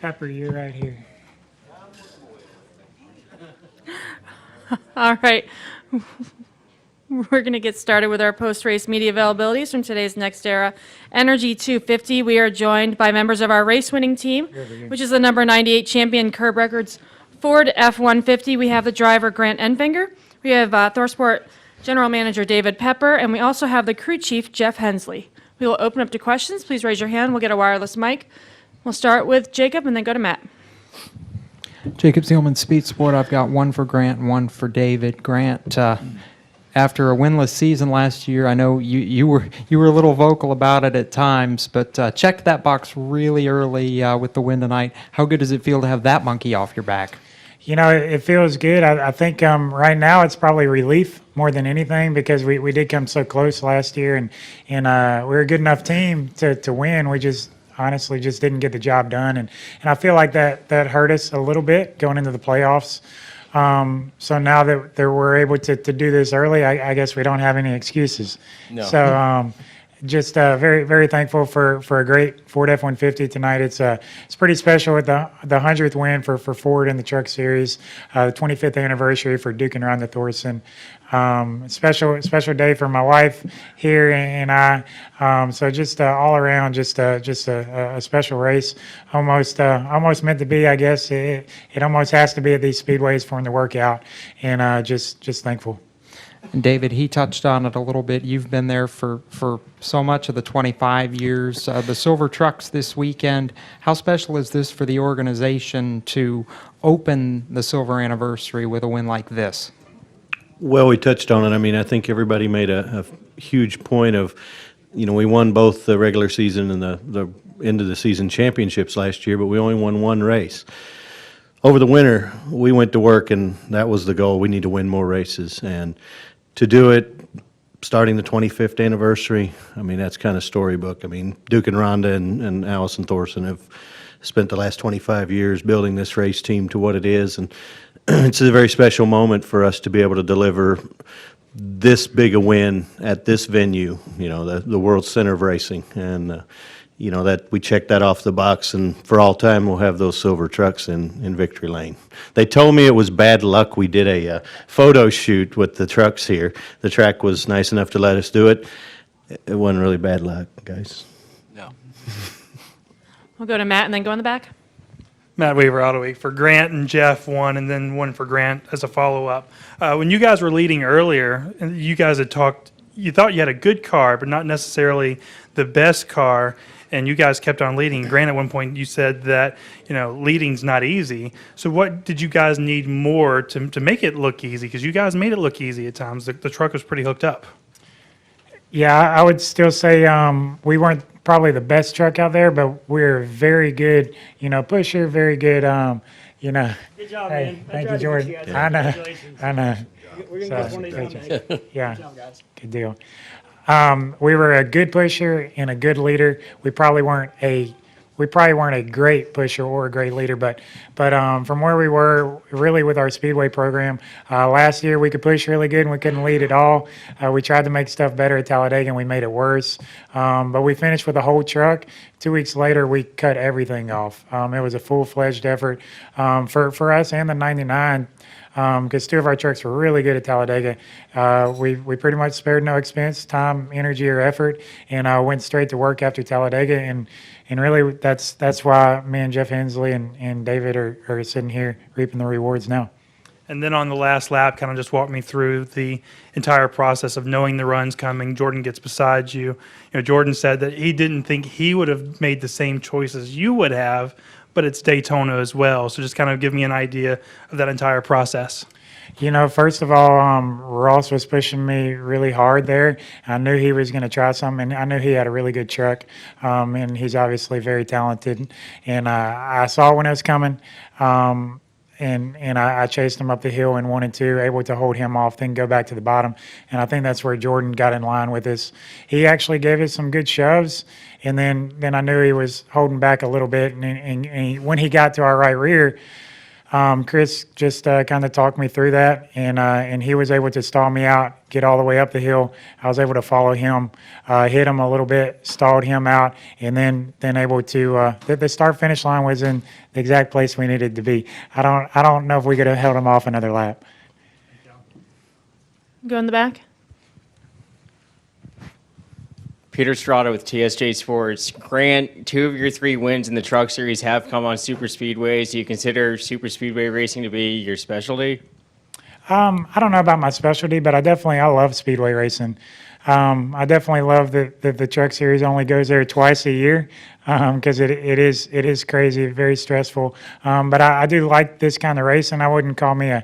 Pepper, you're right here. All right. We're going to get started with our post-race media availabilities from today's Next Era Energy 250. We are joined by members of our race-winning team, which is the number 98 champion Curb Records Ford F-150. We have the driver Grant Enfinger. We have Thorsport General Manager David Pepper, and we also have the crew chief Jeff Hensley. We will open up to questions. Please raise your hand. We'll get a wireless mic. We'll start with Jacob and then go to Matt. Jacob Zielman, Speed Sport. I've got one for Grant and one for David. Grant, after a winless season last year, I know you were a little vocal about it at times, but checked that box really early with the win tonight. How good does it feel to have that monkey off your back? You know, it feels good. I think right now it's probably relief more than anything because we did come so close last year, and we're a good enough team to win. We just honestly just didn't get the job done, and I feel like that hurt us a little bit going into the playoffs. So now that we're able to do this early, I guess we don't have any excuses. No. So just very, very thankful for a great Ford F-150 tonight. It's pretty special with the 100th win for Ford in the Truck Series, the 25th anniversary for Duke and Rhonda Thorson. Special day for my wife here and I. So just all around, just a special race. Almost meant to be, I guess. It almost has to be at these speedways for him to work out, and just thankful. And David, he touched on it a little bit. You've been there for so much of the 25 years. The Silver Trucks this weekend, how special is this for the organization to open the silver anniversary with a win like this? Well, we touched on it. I mean, I think everybody made a huge point of, we won both the regular season and the end of the season championships last year, but we only won one race. Over the winter, we went to work, and that was the goal. We need to win more races. And to do it, starting the 25th anniversary, I mean, that's kind of storybook. I mean, Duke and Rhonda and Allison Thorson have spent the last 25 years building this race team to what it is. And it's a very special moment for us to be able to deliver this big a win at this venue, the world center of racing. And, that we checked that off the box, and for all time we'll have those silver trucks in Victory Lane. They told me it was bad luck. We did a photo shoot with the trucks here. The track was nice enough to let us do it. It wasn't really bad luck, guys. No. We'll go to Matt and then go in the back. Matt Weaver, Auto Week. For Grant and Jeff, one, and then one for Grant as a follow-up. When you guys were leading earlier, and you guys had talked, you thought you had a good car, but not necessarily the best car, and you guys kept on leading. Grant, at one point, you said that, leading's not easy. So what did you guys need more to make it look easy? Because you guys made it look easy at times. The truck was pretty hooked up. Yeah, I would still say we weren't probably the best truck out there, but we're very good, pusher, very good, Good job, Hey, man. thank I you, tried to Jordan. get you guys. I know. Congratulations. I know. We're going to get one of these So, on May. Yeah, Good job, guys. good deal. We were a good pusher and a good leader. We probably weren't a great pusher or a great leader, but from where we were really with our speedway program, last year we could push really good and we couldn't lead at all. We tried to make stuff better at Talladega and we made it worse. But we finished with a whole truck. 2 weeks later, we cut everything off. It was a full-fledged effort for us and the 99. Because two of our trucks were really good at Talladega. We pretty much spared no expense, time, energy, or effort, and went straight to work after Talladega. And really, that's why me and Jeff Hensley and David are sitting here reaping the rewards now. And then on the last lap, kind of just walk me through the entire process of knowing the run's coming. Jordan gets beside you. Jordan said that he didn't think he would have made the same choices you would have, but it's Daytona as well. So just kind of give me an idea of that entire process. First of all, Ross was pushing me really hard there. I knew he was going to try something, and I knew he had a really good truck, and he's obviously very talented. And I saw when it was coming, and I chased him up the hill and 1 and 2, able to hold him off, then go back to the bottom. And I think that's where Jordan got in line with us. He actually gave us some good shoves, and then I knew he was holding back a little bit. And when he got to our right rear, Chris just kind of talked me through that, and he was able to stall me out, get all the way up the hill. I was able to follow him, hit him a little bit, stalled him out, and then able to the start finish line was in the exact place we needed to be. I don't know if we could have held him off another lap. Go in the back. Peter Strada with TSJ Sports. Grant, 2 of your 3 wins in the Truck Series have come on super speedways. Do you consider super speedway racing to be your specialty? I don't know about my specialty, but I love speedway racing. I definitely love that the Truck Series only goes there twice a year because it is crazy, very stressful. But I do like this kind of racing. I wouldn't call me a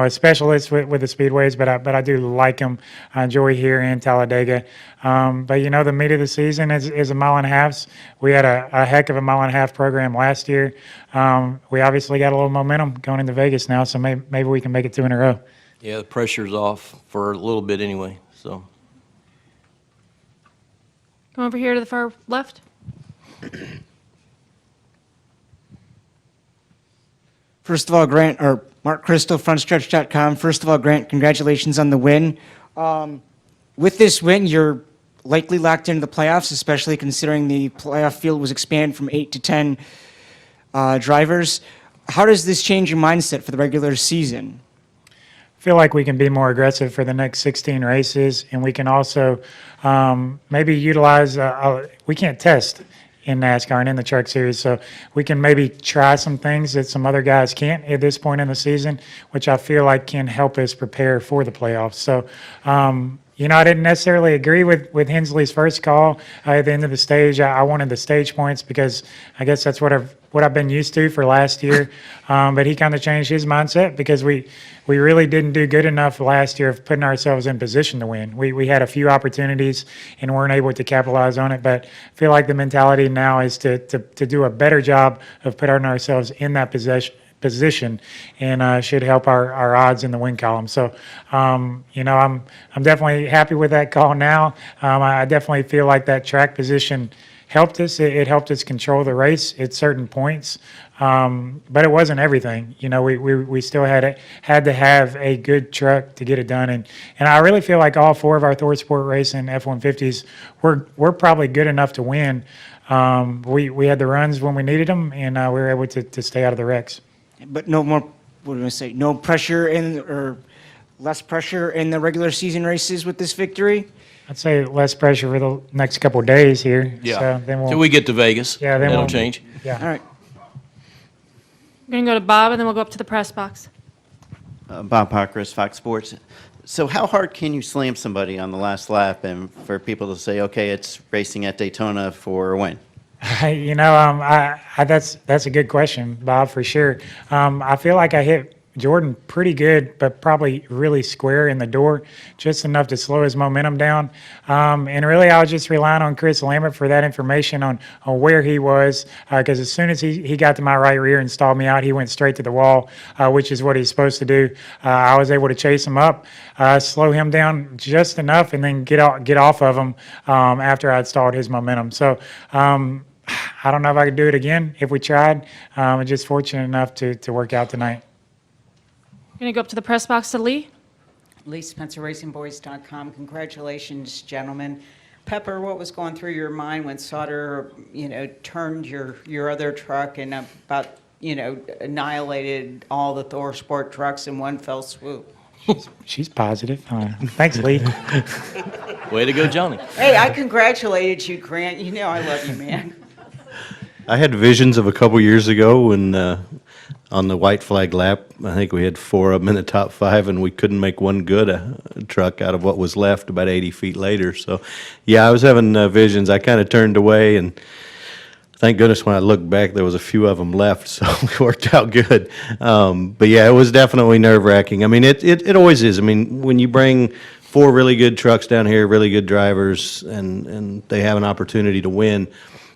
specialist with the speedways, but I do like them. I enjoy here in Talladega. But the meat of the season is a mile and a half. We had a heck of a mile and a half program last year. We obviously got a little momentum going into Vegas now, so maybe we can make it 2 in a row. Yeah, the pressure's off for a little bit anyway, so. Come over here to the far left. First of all, Grant, or Mark Crystal, frontstretch.com. First of all, Grant, congratulations on the win. With this win, you're likely locked into the playoffs, especially considering the playoff field was expanded from 8 to 10 drivers. How does this change your mindset for the regular season? Feel like we can be more aggressive for the next 16 races, and we can also maybe utilize. We can't test in NASCAR and in the Truck Series, so we can maybe try some things that some other guys can't at this point in the season, which I feel like can help us prepare for the playoffs. So. I didn't necessarily agree with Hensley's first call at the end of the stage. I wanted the stage points because I guess that's what I've been used to for last year. But he kind of changed his mindset because we really didn't do good enough last year of putting ourselves in position to win. We had a few opportunities and weren't able to capitalize on it. But I feel like the mentality now is to do a better job of putting ourselves in that position and should help our odds in the win column. So, I'm definitely happy with that call now. I definitely feel like that track position helped us. It helped us control the race at certain points, but it wasn't everything. We still had to have a good truck to get it done, and I really feel like all 4 of our Thor Sport Racing F-150s were probably good enough to win. We had the runs when we needed them, and we were able to stay out of the wrecks. But no more, what do I say, no pressure or less pressure in the regular season races with this victory? I'd say less pressure for the next couple of days here. Yeah, So then till we get to Vegas. Yeah, then that'll we'll- change. Yeah. All right. We're going to go to Bob, and then we'll go up to the press box. Bob Parkhurst, Fox Sports. So how hard can you slam somebody on the last lap and for people to say, okay, it's racing at Daytona for a win? That's a good question, Bob, for sure. I feel like I hit Jordan pretty good, but probably really square in the door, just enough to slow his momentum down. And really, I was just relying on Chris Lambert for that information on where he was, because as soon as he got to my right rear and stalled me out, he went straight to the wall, which is what he's supposed to do. I was able to chase him up, slow him down just enough, and then get off of him after I'd stalled his momentum. So. I don't know if I could do it again if we tried. I'm just fortunate enough to work out tonight. We're going to go up to the press box to Lee. Lee Spencer, RacingBoys.com. Congratulations, gentlemen. Pepper, what was going through your mind when Sauter, turned your other truck and about, annihilated all the Thor Sport trucks in one fell swoop? She's positive. Thanks, Lee. Way to go, Johnny. Hey, I congratulated you, Grant. You know I love you, man. I had visions of a couple years ago when on the white flag lap, I think we had 4 of them in the top 5, and we couldn't make one good truck out of what was left about 80 feet later. So, yeah, I was having visions. I kind of turned away, and thank goodness when I looked back, there was a few of them left, so it worked out good. But, yeah, it was definitely nerve-wracking. I mean, it always is. I mean, when you bring 4 really good trucks down here, really good drivers, and they have an opportunity to win,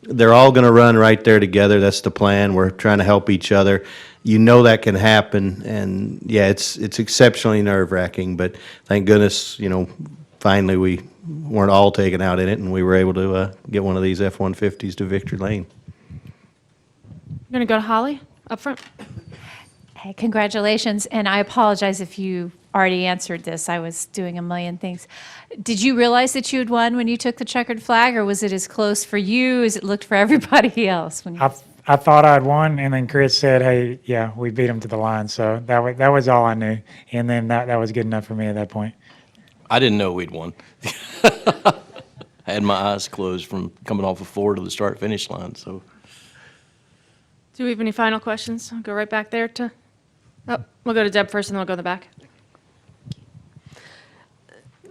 they're all going to run right there together. That's the plan. We're trying to help each other. You know that can happen, and yeah, it's exceptionally nerve-wracking. But thank goodness, finally we weren't all taken out in it, and we were able to get one of these F-150s to victory lane. We're going to go to Holly up front. Hey, congratulations, and I apologize if you already answered this. I was doing a million things. Did you realize that you had won when you took the checkered flag, or was it as close for you as it looked for everybody else? When you I thought I'd won, and then Chris said, "Hey, yeah, we beat him to the line." So that was all I knew, and then that was good enough for me at that point. I didn't know we'd won. I had my eyes closed from coming off of 4 to the start-finish line, so. Do we have any final questions? I'll go right back there to, oh, we'll go to Deb first and then we'll go to the back.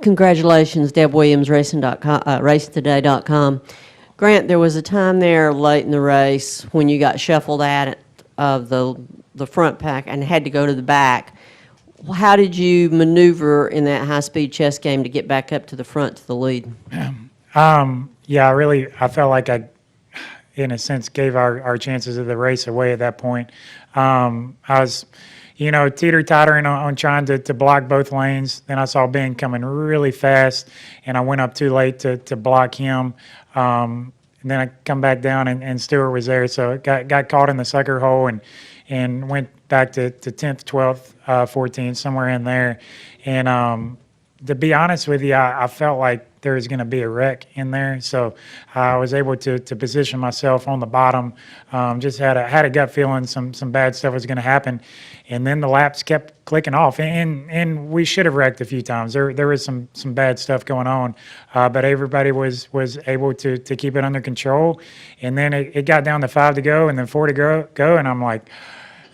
Congratulations, Deb Williams, racingtoday.com. Grant, there was a time there late in the race when you got shuffled out of the front pack and had to go to the back. How did you maneuver in that high-speed chess game to get back up to the front to the lead? Yeah, I felt like I, in a sense, gave our chances of the race away at that point. I was, teeter-tottering on trying to block both lanes. Then I saw Ben coming really fast, and I went up too late to block him. And then I come back down, and Stewart was there, so it got caught in the sucker hole and went back to 10th, 12th, 14th, somewhere in there. And to be honest with you, I felt like there was going to be a wreck in there, so I was able to position myself on the bottom. Just had a gut feeling some bad stuff was going to happen, and then the laps kept clicking off, and we should have wrecked a few times. There was some bad stuff going on, but everybody was able to keep it under control, and then it got down to 5 to go, and then 4 to go, and I'm like,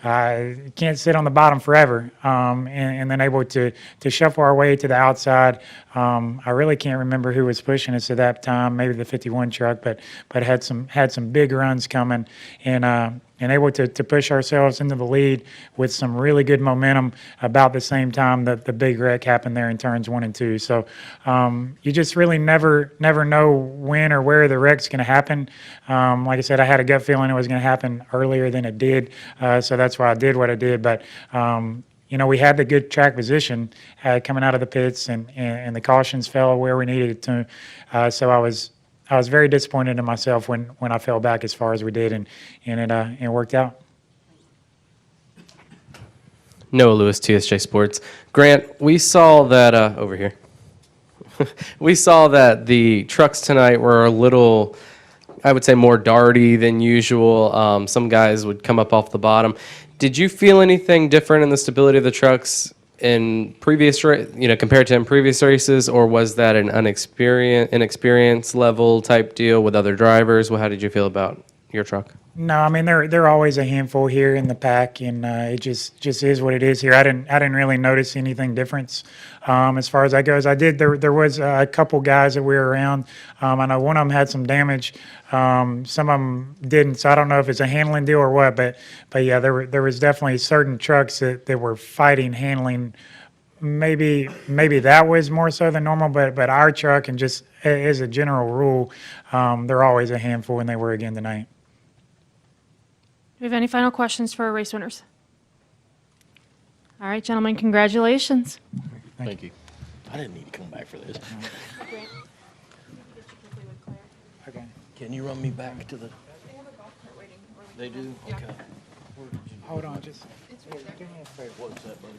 I can't sit on the bottom forever, and then able to shuffle our way to the outside. I really can't remember who was pushing us at that time, maybe the 51 truck, but had some big runs coming, and able to push ourselves into the lead with some really good momentum about the same time that the big wreck happened there in turns 1 and 2. So you just really never know when or where the wreck's going to happen. Like I said, I had a gut feeling it was going to happen earlier than it did, so that's why I did what I did. But we had the good track position coming out of the pits, and the cautions fell where we needed it to. So I was very disappointed in myself when I fell back as far as we did, and it worked out. Noah Lewis, TSJ Sports. Grant, we saw that over here. We saw that the trucks tonight were a little, I would say, more darty than usual. Some guys would come up off the bottom. Did you feel anything different in the stability of the trucks in previous, compared to in previous races, or was that an inexperienced level type deal with other drivers? Well, how did you feel about your truck? No, I mean they're always a handful here in the pack, and it just is what it is here. I didn't really notice anything different as far as that goes. There was a couple guys that we were around. I know one of them had some damage. Some of them didn't, so I don't know if it's a handling deal or what. But yeah, there was definitely certain trucks that were fighting handling. Maybe that was more so than normal, but our truck, and just as a general rule, they're always a handful, and they were again tonight. Do we have any final questions for our race winners? All right, gentlemen, congratulations. Thank you. I didn't need to come back for this. Okay. Can you run me back to the? They do? Okay. Hold on, just. What's that, buddy?